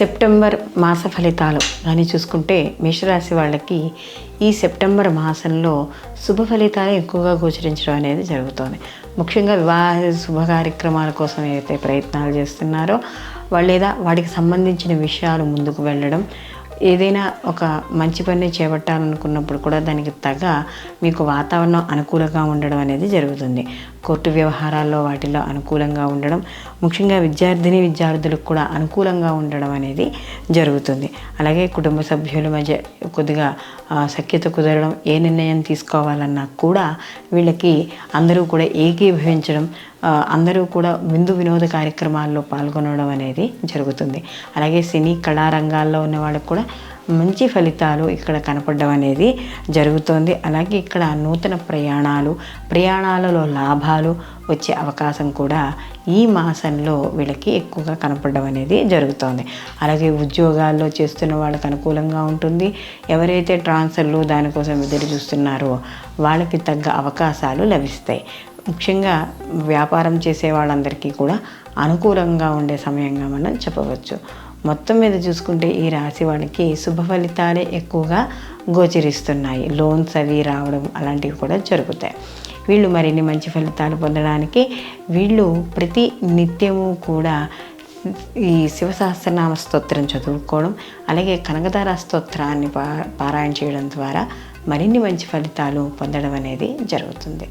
September మాస ఫలితాలు కానీ చూసుకుంటే మేషరాశి వాళ్ళకి ఈ సెప్టెంబర్ మాసంలో శుభ ఫలితాలు ఎక్కువగా గోచరించడం అనేది జరుగుతుంది. ముఖ్యంగా వివాహ శుభ కార్యక్రమాల కోసం ఏదైతే ప్రయత్నాలు చేస్తున్నారో వాళ్ళు లేదా వాటికి సంబంధించిన విషయాలు ముందుకు వెళ్ళడం, ఏదైనా ఒక మంచి పని చేపట్టాలనుకున్నప్పుడు కూడా దానికి తగ్గ మీకు వాతావరణం అనుకూలంగా ఉండడం అనేది జరుగుతుంది. కోర్టు వ్యవహారాల్లో వాటిలో అనుకూలంగా ఉండడం, ముఖ్యంగా విద్యార్థులకు కూడా అనుకూలంగా ఉండడం అనేది జరుగుతుంది. అలాగే కుటుంబ సభ్యుల మధ్య కొద్దిగా సఖ్యత కుదరడం, ఏ నిర్ణయం తీసుకోవాలన్నా కూడా వీళ్ళకి అందరూ కూడా ఏకీభవించడం, అందరూ కూడా వినోద కార్యక్రమాల్లో పాల్గొనడం అనేది జరుగుతుంది. అలాగే సినీ కళారంగాల్లో ఉన్న వాళ్ళకు కూడా మంచి ఫలితాలు ఇక్కడ కనపడడం అనేది జరుగుతుంది. అలాగే ఇక్కడ నూతన ప్రయాణాలలో లాభాలు వచ్చే అవకాశం కూడా ఈ మాసంలో వీళ్ళకి ఎక్కువగా కనపడడం అనేది జరుగుతుంది. అలాగే ఉద్యోగాల్లో చేస్తున్న వాళ్ళకి అనుకూలంగా ఉంటుంది. ఎవరైతే ట్రాన్స్ఫర్లు దానికోసం ఎదురు చూస్తున్నారో వాళ్ళకి తగ్గ అవకాశాలు లభిస్తాయి. ముఖ్యంగా వ్యాపారం చేసే వాళ్ళందరికీ కూడా అనుకూలంగా ఉండే సమయంగా మనం చెప్పవచ్చు. మొత్తం మీద చూసుకుంటే ఈ రాశి వాళ్ళకి శుభ ఫలితాలే ఎక్కువగా గోచరిస్తున్నాయి. లోన్స్ అవి రావడం అలాంటివి కూడా జరుగుతాయి. వీళ్ళు మరిన్ని మంచి ఫలితాలు పొందడానికి వీళ్ళు ప్రతి నిత్యము కూడా ఈ శివసహస్రనామ స్తోత్రం చదువుకోవడం, అలాగే కనకదార స్తోత్రాన్ని పారాయణ చేయడం ద్వారా మరిన్ని మంచి ఫలితాలు పొందడం అనేది జరుగుతుంది.